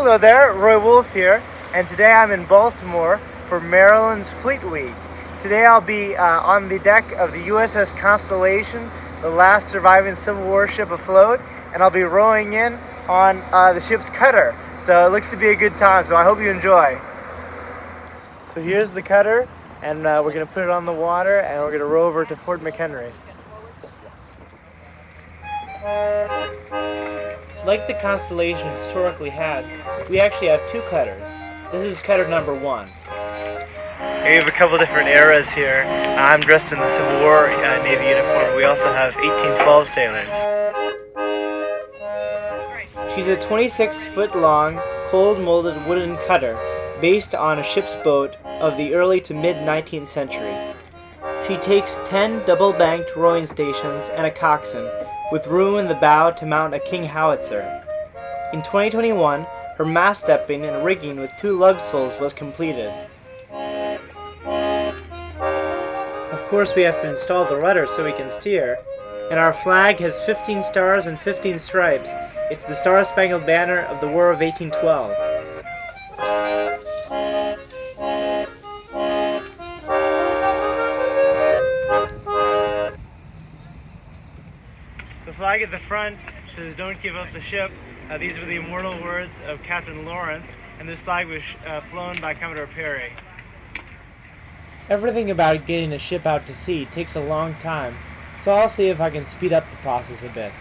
Hello there, Roy Wulf here, and today I'm in Baltimore for Maryland's Fleet Week. Today I'll be on the deck of the USS Constellation, the last surviving Civil War ship afloat, and I'll be rowing in on the ship's cutter. So it looks to be a good time, so I hope you enjoy. So here's the cutter, and we're going to put it on the water, and we're going to row over to Fort McHenry. Like the Constellation historically had, we actually have two cutters. This is cutter number 1. We have a couple different eras here. I'm dressed in the Civil War Navy uniform. We also have 1812 sailors. She's a 26-foot long, cold-molded wooden cutter based on a ship's boat of the early to mid-19th century. She takes 10 double-banked rowing stations and a coxswain, with room in the bow to mount a king howitzer. In 2021, her mast stepping and rigging with 2 lug sculls was completed. Of course, we have to install the rudder so we can steer, and our flag has 15 stars and 15 stripes. It's the Star-Spangled Banner of the War of 1812. The flag at the front says, "Don't give up the ship." These were the immortal words of Captain Lawrence, and this flag was flown by Commodore Perry. Everything about getting a ship out to sea takes a long time, so I'll see if I can speed up the process a bit.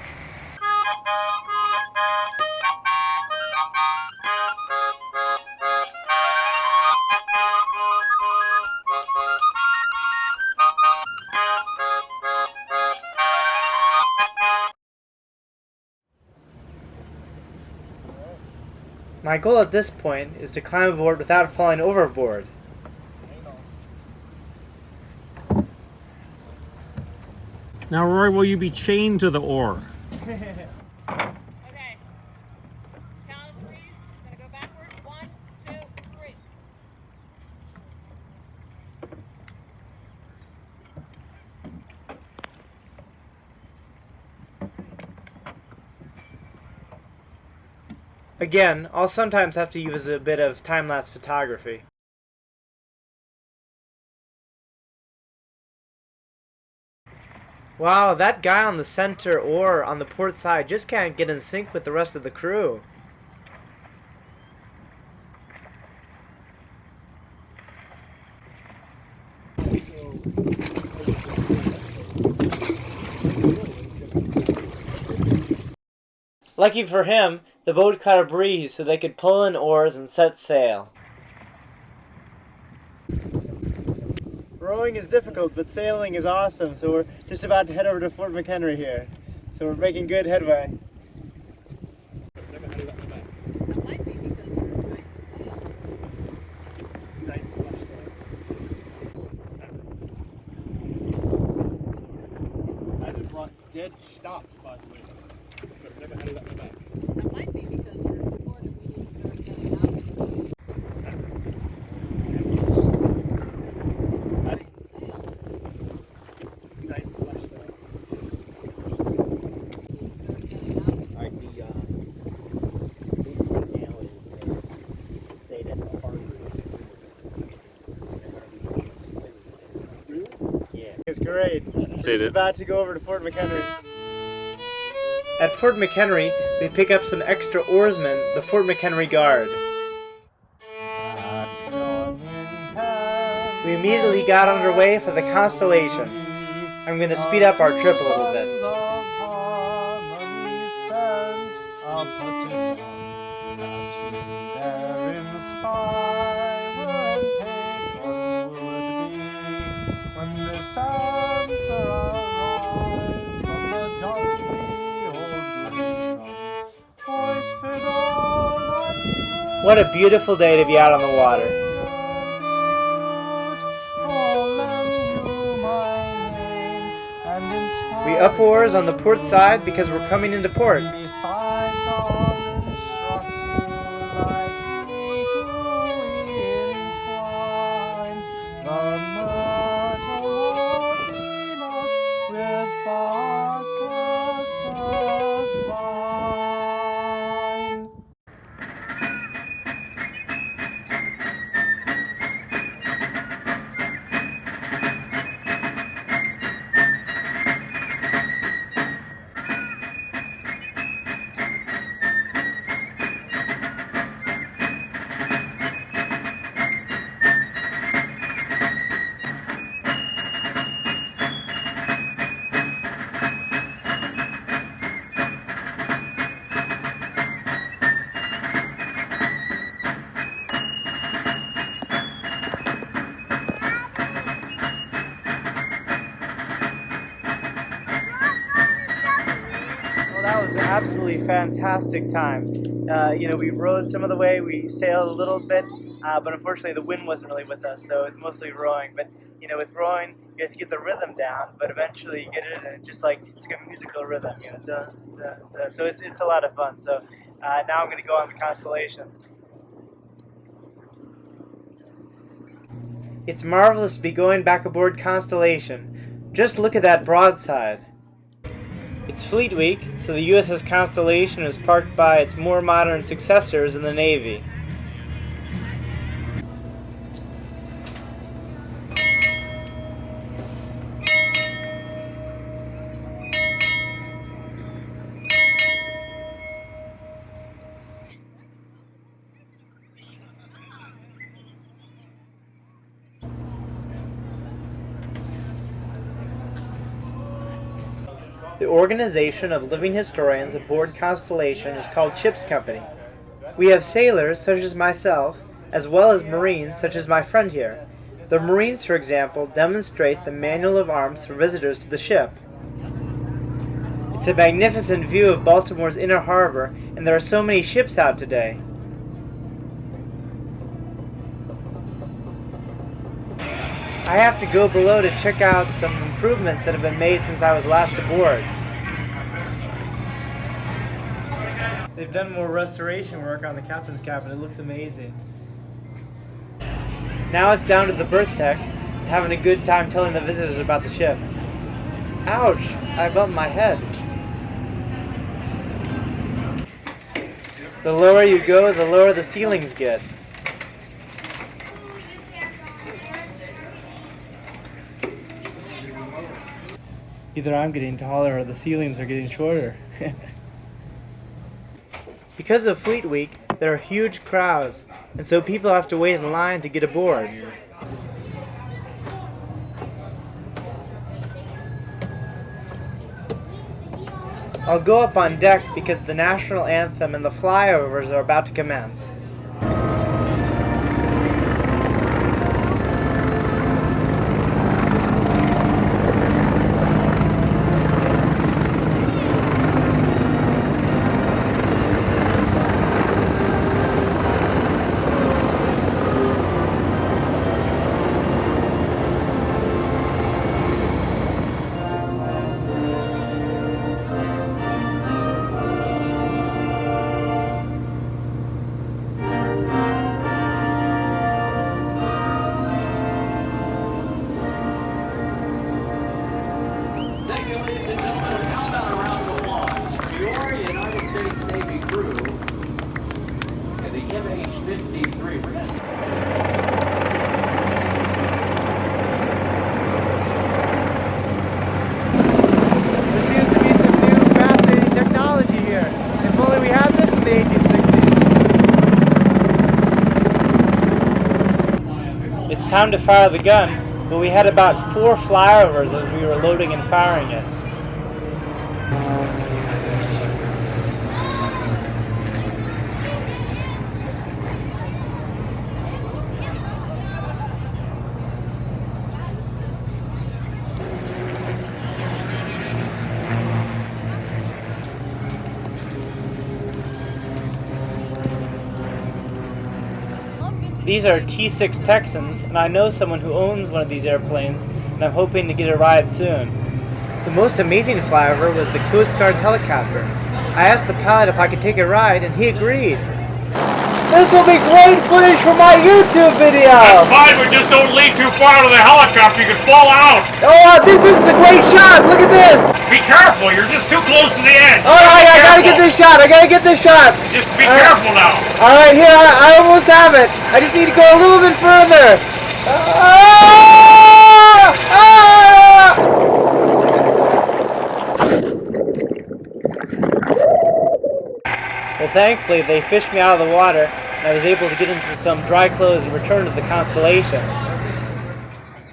My goal at this point is to climb aboard without falling overboard. Now, Roy, will you be chained to the oar? Okay. Count of 3. Gonna go backwards. 1, 2, 3. Again, I'll sometimes have to use a bit of time-lapse photography. Wow, that guy on the center oar on the port side just can't get in sync with the rest of the crew. Lucky for him, the boat caught a breeze so they could pull in oars and set sail. Rowing is difficult, but sailing is awesome, so we're just about to head over to Fort McHenry here. So we're making good headway. Might be because we're trying to sail. I just brought dead stop, by the way. But I've never had it up the back. That might be because we're recording. We need to start getting out. It's great. We're just about to go over to Fort McHenry. At Fort McHenry, we pick up some extra oarsmen, the Fort McHenry Guard. We immediately got underway for the Constellation. I'm going to speed up our trip a little bit. What a beautiful day to be out on the water. We up oars on the port side because we're coming into port. an absolutely fantastic time. We rowed some of the way, we sailed a little bit, but unfortunately the wind wasn't really with us, so it's mostly rowing. But with rowing, you have to get the rhythm down, but eventually you get it, and it's like a musical rhythm, dun, dun, dun. So it's a lot of fun. So now I'm going to go on the Constellation. It's marvelous to be going back aboard Constellation. Just look at that broadside. It's Fleet Week, so the USS Constellation is parked by its more modern successors in the Navy. The organization of living historians aboard Constellation is called Ship's Company. We have sailors, such as myself, as well as Marines, such as my friend here. The Marines, for example, demonstrate the manual of arms for visitors to the ship. It's a magnificent view of Baltimore's inner harbor, and there are so many ships out today. I have to go below to check out some improvements that have been made since I was last aboard. They've done more restoration work on the captain's cabin. It looks amazing. Now it's down to the berth deck, having a good time telling the visitors about the ship. Ouch! I bumped my head. The lower you go, the lower the ceilings get. Either I'm getting taller or the ceilings are getting shorter. Because of Fleet Week, there are huge crowds, and so people have to wait in line to get aboard. I'll go up on deck because the national anthem and the flyovers are about to commence. It's time to fire the gun, but we had about 4 flyovers as we were loading and firing it. These are T-6 Texans, and I know someone who owns one of these airplanes, and I'm hoping to get a ride soon. The most amazing flyover was the Coast Guard helicopter. I asked the pilot if I could take a ride, and he agreed. This will be great footage for my YouTube video! That's fine, but just don't lean too far out of the helicopter, you could fall out! Oh, this is a great shot! Look at this! Be careful, you're just too close to the edge! Alright, I gotta get this shot! Just be careful now! Alright, here, I almost have it! I just need to go a little bit further! Well, thankfully, they fished me out of the water, and I was able to get into some dry clothes and return to the Constellation.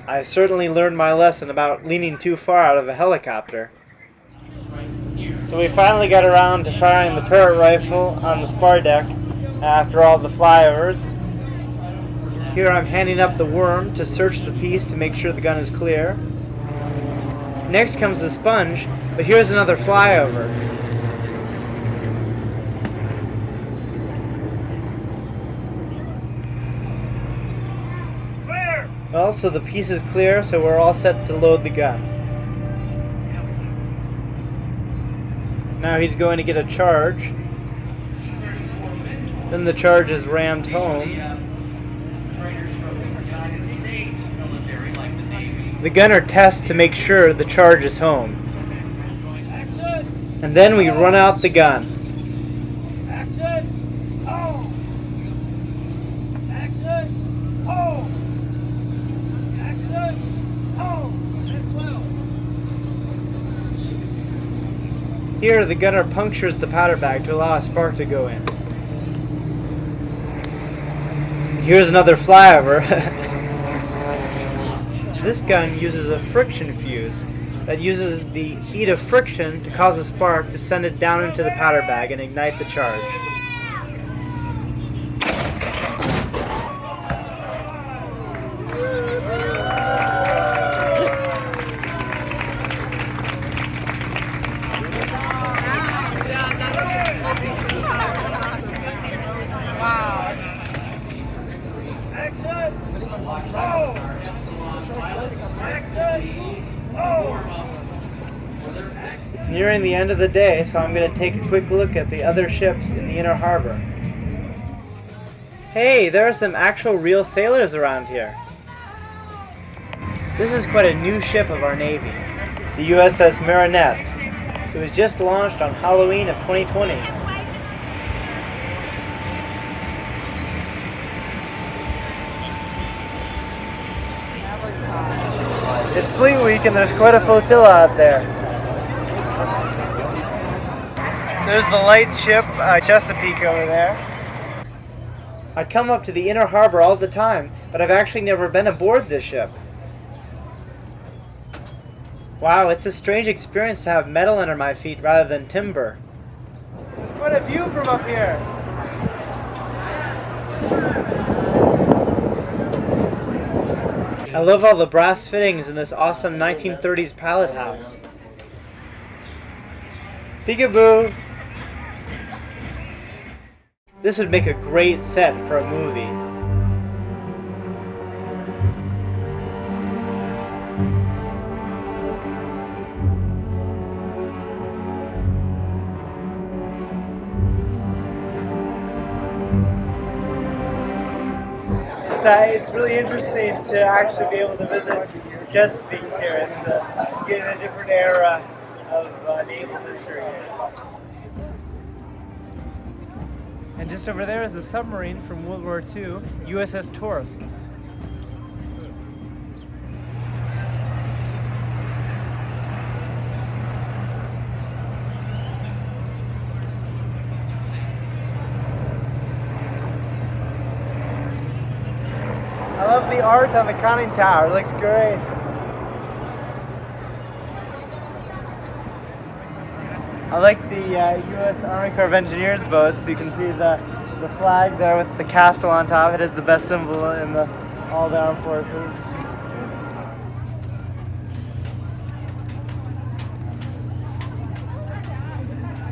I certainly learned my lesson about leaning too far out of a helicopter. So we finally got around to firing the Parrot rifle on the spar deck after all the flyovers. Here I'm handing up the worm to search the piece to make sure the gun is clear. Next comes the sponge, but here's another flyover. Well, so the piece is clear, so we're all set to load the gun. Now he's going to get a charge. Then the charge is rammed home. The gunner tests to make sure the charge is home. And then we run out the gun. Here, the gunner punctures the powder bag to allow a spark to go in. Here's another flyover. This gun uses a friction fuse that uses the heat of friction to cause a spark to send it down into the powder bag and ignite the charge. It's nearing the end of the day, so I'm going to take a quick look at the other ships in the inner harbor. Hey, there are some actual real sailors around here. This is quite a new ship of our Navy, the USS Marinette. It was just launched on Halloween of 2020. It's Fleet Week and there's quite a flotilla out there. There's the light ship Chesapeake over there. I come up to the inner harbor all the time, but I've actually never been aboard this ship. Wow, it's a strange experience to have metal under my feet rather than timber. There's quite a view from up here. I love all the brass fittings in this awesome 1930s pallet house. Peekaboo! This would make a great set for a movie. It's really interesting to actually be able to visit Chesapeake here. It's getting a different era of naval history. And just over there is a submarine from World War II, USS Torsk. I love the art on the conning tower. It looks great. I like the U.S. Army Corps of Engineers boat, so you can see the flag there with the castle on top. It is the best symbol in all the armed forces.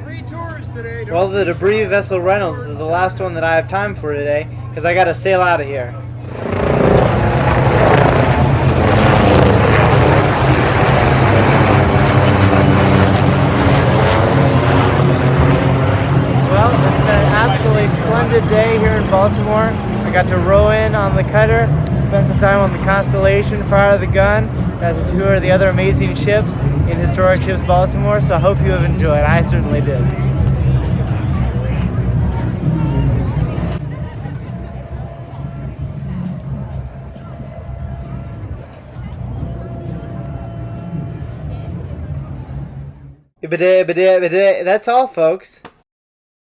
Free tours today. Well, the debris vessel Reynolds is the last one that I have time for today, because I gotta sail out of here. Absolutely splendid day here in Baltimore. I got to row in on the cutter, spend some time on the Constellation, fire the gun, got to tour the other amazing ships in Historic Ships Baltimore, so I hope you have enjoyed. I certainly did. That's all, folks.